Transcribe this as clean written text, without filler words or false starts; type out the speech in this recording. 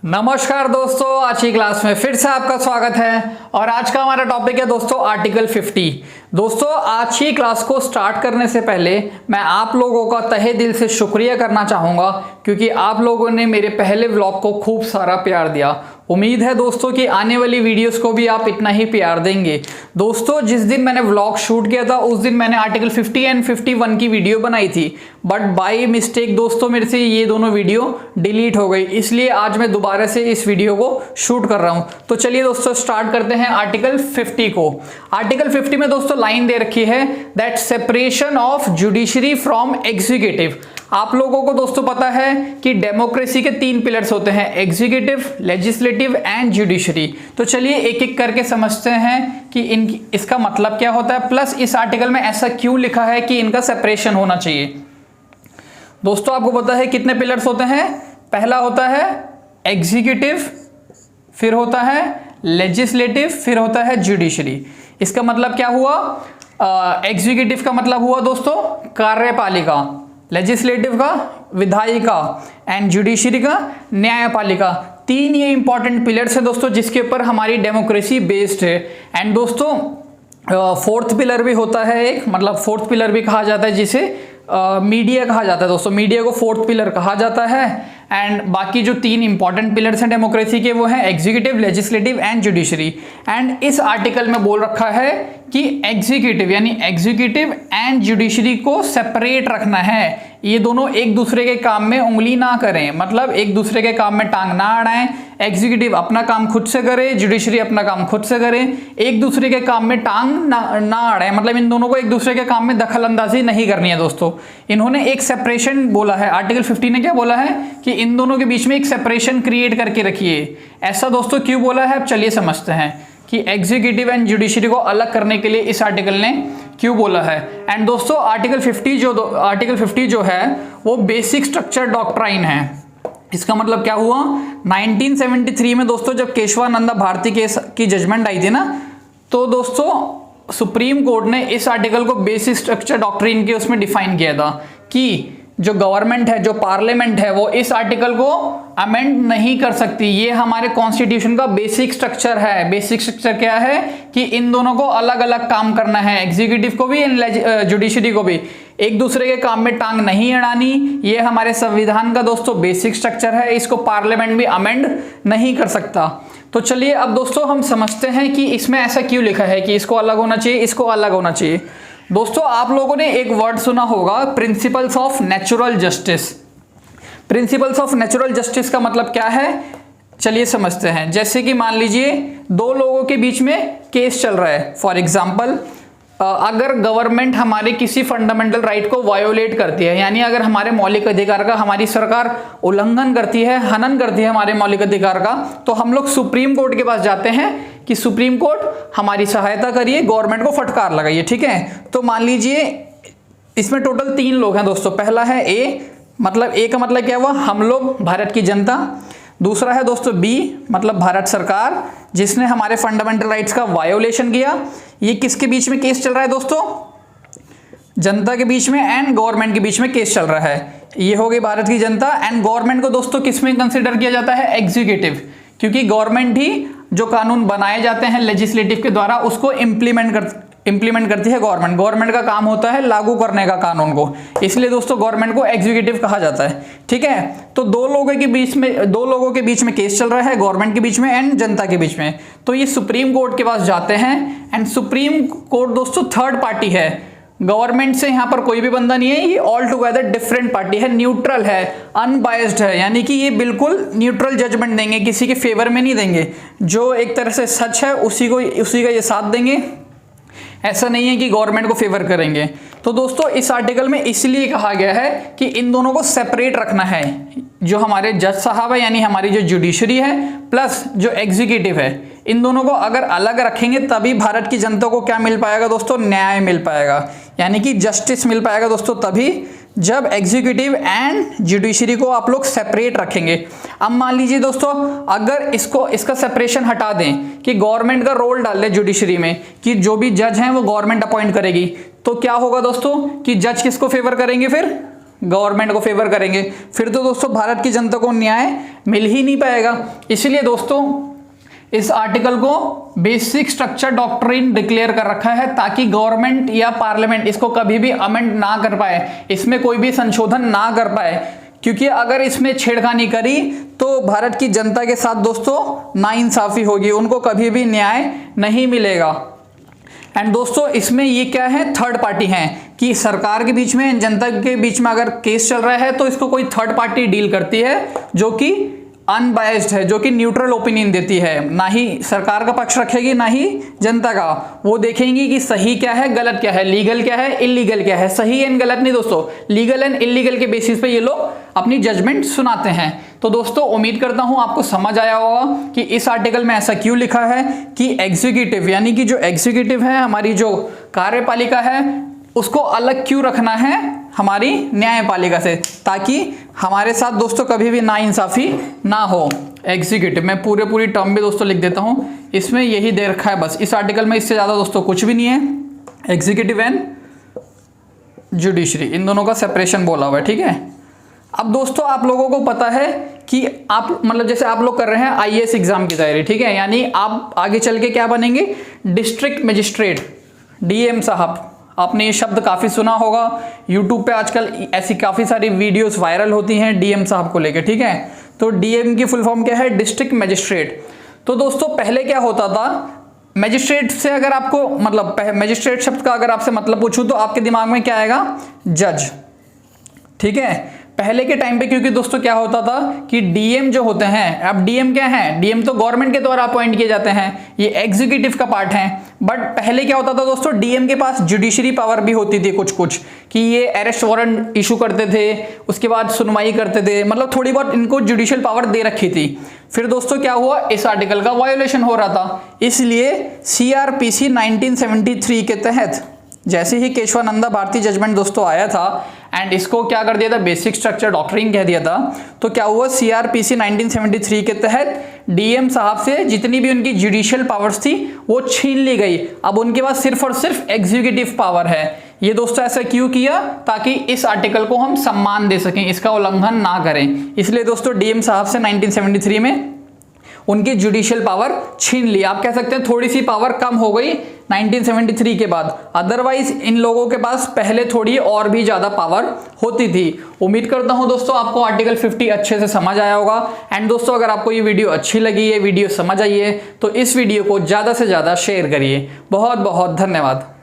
नमस्कार दोस्तों, आज की क्लास में फिर से आपका स्वागत है और आज का हमारा टॉपिक है दोस्तों आर्टिकल 50। दोस्तों आज की क्लास को स्टार्ट करने से पहले मैं आप लोगों का तहे दिल से शुक्रिया करना चाहूँगा क्योंकि आप लोगों ने मेरे पहले व्लॉग को खूब सारा प्यार दिया। उम्मीद है दोस्तों कि आने वाली वीडियोस को भी आप इतना ही प्यार देंगे। दोस्तों जिस दिन मैंने व्लॉग शूट किया था उस दिन मैंने आर्टिकल 50 एंड 51 की वीडियो बनाई थी, बट बाय मिस्टेक दोस्तों मेरे से ये दोनों वीडियो डिलीट हो गई, इसलिए आज मैं दोबारा से इस वीडियो को शूट कर रहा हूँ। तो चलिए दोस्तों स्टार्ट करते हैं आर्टिकल 50 को। आर्टिकल 50 में दोस्तों लाइन दे रखी है that separation of judiciary from executive. आप लोगों को दोस्तों पता है कि डेमोक्रेसी के 3 पिलर्स होते हैं, एग्जीक्यूटिव, लेजिस्लेटिव एंड जुडिशरी। तो चलिए एक एक करके समझते हैं कि इसका मतलब क्या होता है, प्लस इस आर्टिकल में ऐसा क्यों लिखा है कि इनका सेपरेशन होना चाहिए। दोस्तों आपको पता है कितने पिलर्स होते हैं। पहला होता है एग्जीक्यूटिव, फिर होता है लेजिस्लेटिव, फिर होता है जुडिशरी। इसका मतलब क्या हुआ, एग्जीक्यूटिव का मतलब हुआ दोस्तों कार्यपालिका, लेजिस्लेटिव का विधायिका एंड जुडिशरी का न्यायपालिका। 3 ये इंपॉर्टेंट पिलर्स हैं दोस्तों जिसके ऊपर हमारी डेमोक्रेसी बेस्ड है। एंड दोस्तों 4th पिलर भी होता है एक, मतलब 4th पिलर भी कहा जाता है जिसे मीडिया कहा जाता है। दोस्तों मीडिया को 4th पिलर कहा जाता है। एंड बाकी जो 3 इंपॉर्टेंट पिलर्स हैं डेमोक्रेसी के वो हैं executive, legislative and judiciary. And इस आर्टिकल में बोल रखा है कि एग्जीक्यूटिव यानी एग्जीक्यूटिव एंड जुडिशरी को सेपरेट रखना है। ये दोनों एक दूसरे के काम में उंगली ना करें, मतलब एक दूसरे के काम में टांग ना अड़ाएं। एग्जीक्यूटिव अपना काम खुद से करे, जुडिशरी अपना काम खुद से करे, एक दूसरे के काम में टांग ना अड़ाएं, मतलब इन दोनों को एक दूसरे के काम में दखल अंदाजी नहीं करनी है। दोस्तों इन्होंने एक सेपरेशन बोला है, आर्टिकल 50 ने क्या बोला है कि इन दोनों के बीच में एक सेपरेशन क्रिएट करके रखिए। ऐसा दोस्तों क्यों बोला है अब चलिए समझते हैं कि एग्जीक्यूटिव एंड जुडिशरी को अलग करने के लिए इस आर्टिकल ने क्यों बोला है। एंड दोस्तों आर्टिकल 50 जो है वो बेसिक स्ट्रक्चर डॉक्ट्राइन है। इसका मतलब क्या हुआ, 1973 में दोस्तों जब केशवानंदा भारती केस की जजमेंट आई थी ना, तो दोस्तों सुप्रीम कोर्ट ने इस आर्टिकल को बेसिक स्ट्रक्चर डॉक्ट्रिन के उसमें डिफाइन किया था कि जो गवर्नमेंट है, जो पार्लियामेंट है, वो इस आर्टिकल को अमेंड नहीं कर सकती। ये हमारे कॉन्स्टिट्यूशन का बेसिक स्ट्रक्चर है। बेसिक स्ट्रक्चर क्या है कि इन दोनों को अलग अलग काम करना है, एग्जीक्यूटिव को भी एंड जुडिशरी को भी। एक दूसरे के काम में टांग नहीं अड़ानी, ये हमारे संविधान का दोस्तों बेसिक स्ट्रक्चर है। इसको पार्लियामेंट भी अमेंड नहीं कर सकता। तो चलिए अब दोस्तों हम समझते हैं कि इसमें ऐसा क्यों लिखा है कि इसको अलग होना चाहिए, इसको अलग होना चाहिए। दोस्तों आप लोगों ने एक वर्ड सुना होगा, principles of natural justice. Principles of natural justice का मतलब क्या है, चलिए समझते हैं। जैसे कि मान लीजिए 2 लोगों के बीच में केस चल रहा है। फॉर एग्जांपल अगर गवर्नमेंट हमारे किसी फंडामेंटल राइट को वायोलेट करती है, यानी अगर हमारे मौलिक अधिकार का हमारी सरकार उल्लंघन करती है, हनन करती है हमारे मौलिक अधिकार का, तो हम लोग सुप्रीम कोर्ट के पास जाते हैं कि सुप्रीम कोर्ट हमारी सहायता करिए, गवर्नमेंट को फटकार लगाइए। ठीक है, तो मान लीजिए इसमें टोटल 3 लोग हैं दोस्तों। पहला है ए, मतलब ए का मतलब क्या हुआ, हम लोग भारत की जनता। दूसरा है दोस्तों बी, मतलब भारत सरकार जिसने हमारे फंडामेंटल राइट्स का वायोलेशन किया। ये किसके बीच में केस चल रहा है दोस्तों, जनता के बीच में एंड गवर्नमेंट के बीच में केस चल रहा है। ये हो गई भारत की जनता। एंड गवर्नमेंट को दोस्तों किसमें कंसिडर किया जाता है, एग्जीक्यूटिव, क्योंकि गवर्नमेंट ही जो कानून बनाए जाते हैं लेजिस्लेटिव के द्वारा उसको इम्प्लीमेंट करती है गवर्नमेंट। गवर्नमेंट का काम होता है लागू करने का कानून को, इसलिए दोस्तों गवर्नमेंट को एग्जीक्यूटिव कहा जाता है। ठीक है, तो 2 लोगों के बीच में केस चल रहा है, गवर्नमेंट के बीच में एंड जनता के बीच में। तो ये सुप्रीम कोर्ट के पास जाते हैं एंड सुप्रीम कोर्ट दोस्तों 3rd पार्टी है। गवर्नमेंट से यहाँ पर कोई भी बंदा नहीं है, ये ऑल टुगेदर डिफरेंट पार्टी है, न्यूट्रल है, अनबायस्ड है, यानी कि ये बिल्कुल न्यूट्रल जजमेंट देंगे, किसी के फेवर में नहीं देंगे। जो एक तरह से सच है उसी का ये साथ देंगे, ऐसा नहीं है कि गवर्नमेंट को फेवर करेंगे। तो दोस्तों इस आर्टिकल में इसलिए कहा गया है कि इन दोनों को सेपरेट रखना है। जो हमारे जज साहब है यानी हमारी जो जुडिशरी है प्लस जो एग्जीक्यूटिव है, इन दोनों को अगर अलग रखेंगे तभी भारत की जनता को क्या मिल पाएगा दोस्तों, न्याय मिल पाएगा, यानी कि जस्टिस मिल पाएगा दोस्तों तभी जब एग्जीक्यूटिव एंड जुडिशरी को आप लोग सेपरेट रखेंगे। अब मान लीजिए दोस्तों अगर इसका सेपरेशन हटा दें कि गवर्नमेंट का रोल डाल दे जुडिशरी में कि जो भी जज हैं वो गवर्नमेंट अपॉइंट करेगी, तो क्या होगा दोस्तों कि जज किसको फेवर करेंगे, फिर गवर्नमेंट को फेवर करेंगे। फिर तो दोस्तों भारत की जनता को न्याय मिल ही नहीं पाएगा। इसलिए दोस्तों इस आर्टिकल को बेसिक स्ट्रक्चर डॉक्ट्रिन डिक्लेयर कर रखा है ताकि गवर्नमेंट या पार्लियामेंट इसको कभी भी अमेंड ना कर पाए, इसमें कोई भी संशोधन ना कर पाए, क्योंकि अगर इसमें छेड़खानी करी तो भारत की जनता के साथ दोस्तों नाइंसाफी होगी, उनको कभी भी न्याय नहीं मिलेगा। एंड दोस्तों इसमें ये क्या है, थर्ड पार्टी हैं कि सरकार के बीच में, जनता के बीच में अगर केस चल रहा है तो इसको कोई थर्ड पार्टी डील करती है जो कि अनबायस्ड है, जो कि न्यूट्रल ओपिनियन देती है, ना ही सरकार का पक्ष रखेगी ना ही जनता का। वो देखेंगी कि सही क्या है गलत क्या है, लीगल क्या है इलीगल क्या है। सही एंड गलत नहीं दोस्तों, लीगल एंड इलीगल के बेसिस पे ये लोग अपनी जजमेंट सुनाते हैं। तो दोस्तों उम्मीद करता हूं आपको समझ आया होगा कि इस आर्टिकल में ऐसा क्यों लिखा है कि एग्जीक्यूटिव यानी कि जो एग्जीक्यूटिव है, हमारी जो कार्यपालिका है, उसको अलग क्यों रखना है हमारी न्यायपालिका से, ताकि हमारे साथ दोस्तों कभी भी नाइंसाफी ना हो। एग्जीक्यूटिव मैं पूरी टर्म भी दोस्तों लिख देता हूं, इसमें यही दे रखा है बस इस आर्टिकल में, इससे ज्यादा दोस्तों कुछ भी नहीं है। एग्जीक्यूटिव एंड जुडिशरी इन दोनों का सेपरेशन बोला हुआ है, ठीक है। अब दोस्तों आप लोगों को पता है कि आप मतलब जैसे आप लोग कर रहे हैं आईएएस एग्जाम की तैयारी, ठीक है, यानी आप आगे चल के क्या बनेंगे, डिस्ट्रिक्ट मजिस्ट्रेट, डीएम साहब। आपने ये शब्द काफी सुना होगा, यूट्यूब पे आजकल ऐसी काफी सारी वीडियोस वायरल होती हैं डीएम साहब को लेके, ठीक है। तो डीएम की फुल फॉर्म क्या है, डिस्ट्रिक्ट मजिस्ट्रेट। तो दोस्तों पहले क्या होता था, मजिस्ट्रेट से अगर आपको मतलब मजिस्ट्रेट शब्द का अगर आपसे मतलब पूछूं तो आपके दिमाग में क्या आएगा, जज, ठीक है। पहले के टाइम पे क्योंकि दोस्तों क्या होता था कि डीएम जो होते हैं, अब डीएम क्या है, डीएम तो गवर्नमेंट के द्वारा अपॉइंट किए जाते हैं, ये एग्जीक्यूटिव का पार्ट है। बट पहले क्या होता था दोस्तों, डीएम के पास जुडिशरी पावर भी होती थी कुछ कि ये अरेस्ट वारंट इशू करते थे, उसके बाद सुनवाई करते थे, मतलब थोड़ी बहुत इनको जुडिशियल पावर दे रखी थी। फिर दोस्तों क्या हुआ, इस आर्टिकल का वायोलेशन हो रहा था, इसलिए सीआरपीसी 1973 के तहत जैसे ही केशवानंदा भारती जजमेंट दोस्तों आया था एंड इसको क्या कर दिया था, बेसिक स्ट्रक्चर डॉक्ट्रिन कह दिया था, तो क्या हुआ, सीआरपीसी 1973 के तहत डीएम साहब से जितनी भी उनकी जुडिशियल पावर्स थी वो छीन ली गई। अब उनके पास सिर्फ और सिर्फ एग्जीक्यूटिव पावर है। ये दोस्तों ऐसा क्यों किया, ताकि इस आर्टिकल को हम सम्मान दे सकें, इसका उल्लंघन ना करें। इसलिए दोस्तों डीएम साहब से 1973 में उनकी जुडिशियल पावर छीन ली। आप कह सकते हैं थोड़ी सी पावर कम हो गई 1973 के बाद, अदरवाइज इन लोगों के पास पहले थोड़ी और भी ज्यादा पावर होती थी। उम्मीद करता हूं दोस्तों आपको आर्टिकल 50 अच्छे से समझ आया होगा। एंड दोस्तों अगर आपको ये वीडियो अच्छी लगी है, वीडियो समझ आई है, तो इस वीडियो को ज्यादा से ज्यादा शेयर करिए। बहुत बहुत धन्यवाद।